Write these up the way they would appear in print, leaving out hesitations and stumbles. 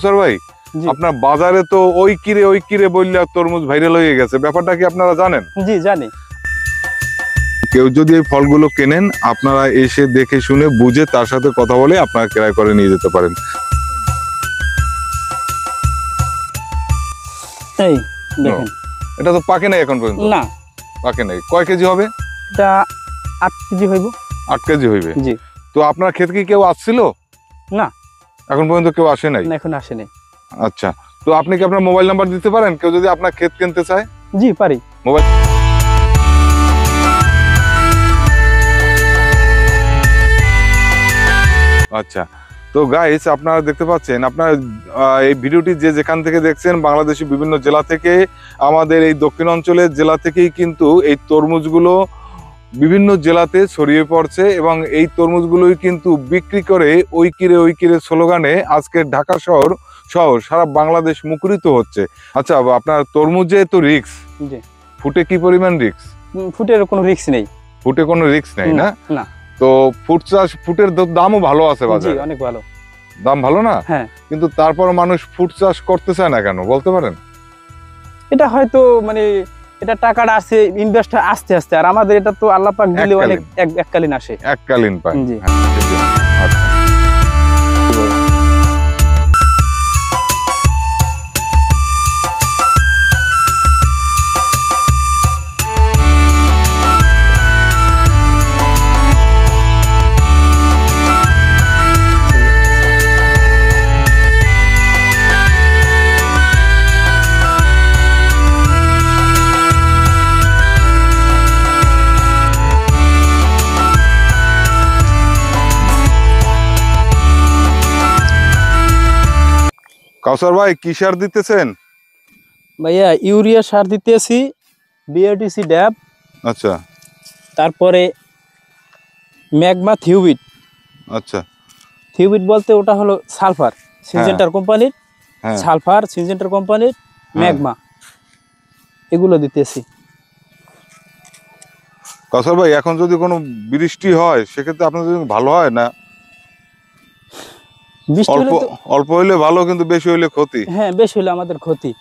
Sir ভাই, আপনার বাজারে তো ওই কিরে বললে তরমুজ ভাইরাল হয়ে গেছে, ব্যাপারটা কি আপনারা জানেন? জি জানি। কেউ যদি এই ফলগুলো কেনেন, আপনারা এসে দেখে শুনে বুঝে তার সাথে কথা বলে আপনারা ক্রয় করে নিয়ে যেতে পারেন। এই দেখেন, এটা তো পাকে নাই এখন পর্যন্ত। না পাকে নাই। কয় কেজি হবে? এটা 8 কেজি হইব। 8 কেজি হইবে। জি। তো আপনার ক্ষেত কি কেউ আসছিল? না, এখন পর্যন্ত কেউ আসে নাই। না, এখন আসে নাই। আচ্ছা, তো আপনি কি আপনার মোবাইল নাম্বার দিতে পারেন, কেউ যদি আপনার ক্ষেত কিনতে চায়? জি পারি। মোবাইল। আচ্ছা, তো গাইস আপনারা দেখতে পাচ্ছেন, আপনার এই ভিডিওটি যে যেখান থেকে দেখছেন, বাংলাদেশের বিভিন্ন জেলা থেকে, আমাদের এই দক্ষিণ অঞ্চলের জেলা থেকেই কিন্তু এই তরমুজগুলো বিভিন্ন জেলাতে ছড়িয়ে পড়ছে এবং এই তরমুজগুলোই কিন্তু বিক্রি করে ওই কিরে স্লোগানে আজকে ঢাকা শহর সহ সারা বাংলাদেশ মুখরিত হচ্ছে। আচ্ছা, আপনার তরমুজে তো রিস্ক, জি। ফুটে কি পরিমাণ রিস্ক? ফুটের কোনো রিস্ক নেই। ফুটে কোনো রিস্ক নেই না? না। তো ফুটের দামও ভালো আছে বাজারে? জি, অনেক ভালো। দাম ভালো না? হ্যাঁ। কিন্তু তারপর মানুষ ফুট চাষ করতে চায় না কেন, বলতে পারেন? এটা হয়তো মানে এটা টাকাটা আসে ইনভেস্ট আস্তে আস্তে, আর আমাদের এটা তো আল্লাহ পাক দিলে অনেক এককালীন আসে। এককালীন পায়। জি। আচ্ছা। কাউসার ভাই, কি সার দিতেছেন? ভাইয়া ইউরিয়া সার দিতেছি, বিআরটিসি ড্যাব। আচ্ছা। তারপরে ম্যাগমা থিউবিট। আচ্ছা। থিউবিট বলতে ওটা হলো সালফার, সিনজেন্টার কোম্পানির। হ্যাঁ। সালফার সিনজেন্টার কোম্পানির, ম্যাগমা, এগুলো দিতেছি। কাউসার ভাই, এখন যদি কোনো বৃষ্টি হয় সেক্ষেত্রে আপনার জন্য ভালো হয় না? অল্প হইলে ভালো, কিন্তু বেশি হইলে ক্ষতি। হ্যাঁ, বেশি হইলে আমাদের ক্ষতি।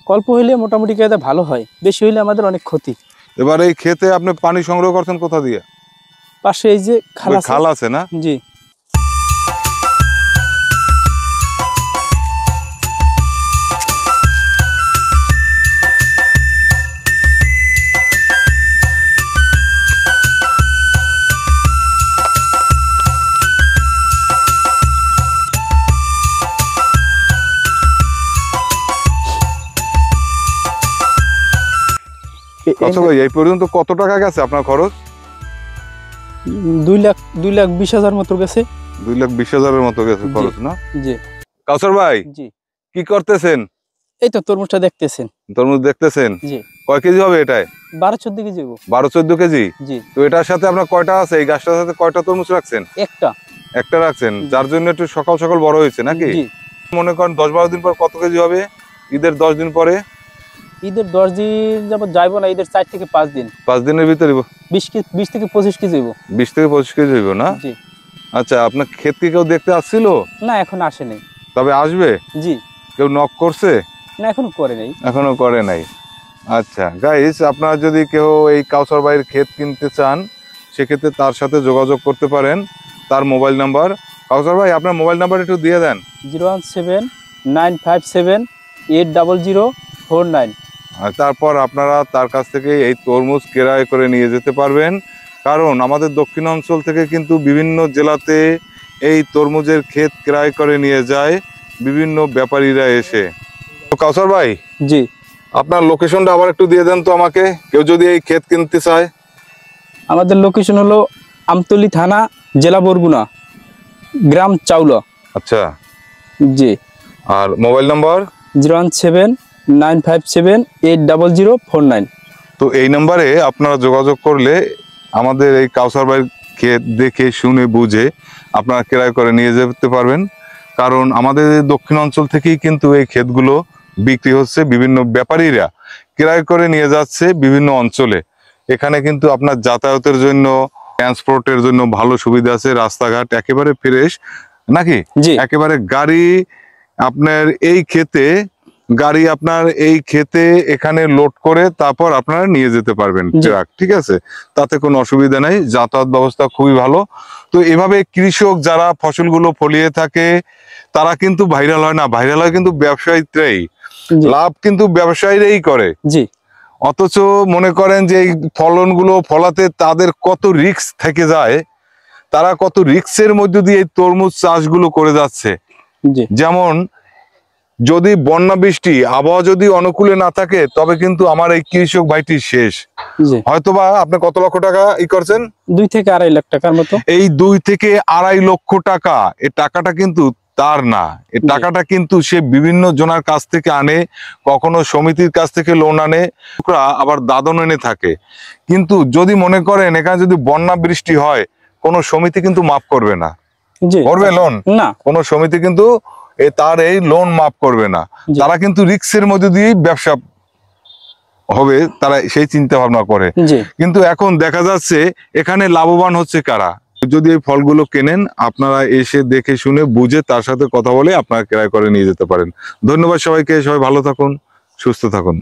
অল্প হইলে মোটামুটি কায়দা ভালো হয়, বেশি হইলে আমাদের অনেক ক্ষতি। এবার এই ক্ষেতে আপনি পানি সংগ্রহ করছেন কোথা দিয়ে? পাশে এই যে খাল আছে না? জি। আচ্ছা ভাই, এই পর্যন্ত কত টাকা গেছে আপনার খরচ? 2,20,000 মতো গেছে। 2,20,000-এর মতো গেছে খরচ না? জি। কাউসার ভাই, জি। কি করতেছেন? এই তো তরমুজটা দেখতেছেন। তরমুজ দেখতেছেন? জি। কয় কেজি হবে এটায়? 12-14 কেজি হবে। 12-14 কেজি? জি। তো এটার সাথে আপনার কয়টা আছে? এই গাছটার সাথে কয়টা তরমুজ রাখছেন? একটা রাখছেন, যার জন্য একটু সকাল সকাল বড় হয়েছে নাকি? জি। মনে করেন 10-12 দিন পর কত কেজি হবে? ঈদের 10 দিন পরে? ঈদের 10 দিন যাবত যাইবো না, ঈদের 4 থেকে 5 দিন। 5 দিনের ভিতরে 20 থেকে 25 কেজি হইব। 20 থেকে 25 কেজি হইব না? জি। আচ্ছা, আপনার ক্ষেত কি কেউ দেখতে আসছিল? না, এখন আসেনি। তবে আসবে? জি। কেউ নক করছে? না, এখনো করে নাই। এখনো করে নাই। আচ্ছা গাইস, আপনারা যদি কেউ এই কাউসার ভাইয়ের ক্ষেত কিনতে চান, সেক্ষেত্রে তার সাথে যোগাযোগ করতে পারেন। তার মোবাইল নাম্বার, কাউসার ভাই আপনার মোবাইল নাম্বার একটু দিয়ে দেন। 017-957-80049। আর তারপর আপনারা তার কাছ থেকে এই তরমুজ ক্রয় করে নিয়ে যেতে পারবেন, কারণ আমাদের দক্ষিণ অঞ্চল থেকে কিন্তু বিভিন্ন জেলাতে এই তরমুজের ক্ষেত ক্রয় করে নিয়ে যায় বিভিন্ন ব্যাপারীরা এসে। তো কাউসার ভাই, জি, আপনার লোকেশনটা আবার একটু দিয়ে দেন তো আমাকে, কেউ যদি এই ক্ষেত কিনতে চায়। আমাদের লোকেশন হলো আমতলী থানা, জেলা বরগুনা, গ্রাম চাউলা। আচ্ছা। জি। আর মোবাইল নাম্বার? 017-957-80049। তো এই নাম্বারে আপনারা যোগাযোগ করলে আমাদের এই কাউসার ভাইয়ের ক্ষেত দেখে শুনে বুঝে আপনারা ক্রয় করে নিয়ে যেতে পারবেন, কারণ আমাদের দক্ষিণ অঞ্চল থেকেই কিন্তু এই ক্ষেতগুলো বিক্রি হচ্ছে, বিভিন্ন ব্যাপারীরা ক্রয় করে নিয়ে যাচ্ছে বিভিন্ন অঞ্চলে। এখানে কিন্তু আপনার যাতায়াতের জন্য, ট্রান্সপোর্টের জন্য ভালো সুবিধা আছে, রাস্তাঘাট একেবারে ফ্রেশ, নাকি? জি একেবারে গাড়ি আপনার এই ক্ষেতে এখানে লোড করে তারপর আপনারা নিয়ে যেতে পারবেন জি। ট্রাক, ঠিক আছে? তাতে কোনো অসুবিধা নাই, যাতায়াত ব্যবস্থা খুবই ভালো। তো এভাবে কৃষক যারা ফসলগুলো ফলিয়ে থাকে তারা কিন্তু ভাইরাল হয় না, ভাইরাল হয় কিন্তু ব্যবসায়ীরাই। জি লাভ কিন্তু ব্যবসায়ীরাই করে। জি অথচ মনে করেন যে এই ফলনগুলো ফলাতে তাদের কত রিস্ক থেকে যায়, তারা কত রিস্কের মধ্যে দিয়ে এই তরমুজ চাষগুলো করে যাচ্ছে। জি যেমন যদি বন্যা বৃষ্টি আবহাওয়া যদি অনুকূলে না থাকে তবে কিন্তু আমার এই কৃষক ভাইটি শেষ। জি হয়তোবা আপনি কত লক্ষ টাকা করছেন? 2 থেকে 2.5 লাখ টাকার মতো। এই 2 থেকে 2.5 লক্ষ টাকা, এই টাকাটা কিন্তু তার না, এই জি। টাকাটা কিন্তু সে বিভিন্ন জনের কাছ থেকে আনে, কখনো সমিতির কাছ থেকে লোন আনে, আবার দাদন এনে থাকে। কিন্তু যদি মনে করেন এখানে যদি বন্যা বৃষ্টি হয়, কোনো সমিতি কিন্তু মাফ করবে না। জি করবে লোন? না। কোনো সমিতি কিন্তু তার এই লোন মাফ করবে না। জি। তারা কিন্তু রিস্কের মধ্যে দিয়েই ব্যবসা হবে, তারা সেই চিন্তা ভাবনা করে। জি কিন্তু এখন দেখা যাচ্ছে এখানে লাভবান হচ্ছে কারা? যদি এই ফলগুলো কেনেন, আপনারা এসে দেখে শুনে বুঝে তার সাথে কথা বলে আপনারা ক্রয় করে নিয়ে যেতে পারেন। ধন্যবাদ সবাইকে, সবাই ভালো থাকুন, সুস্থ থাকুন।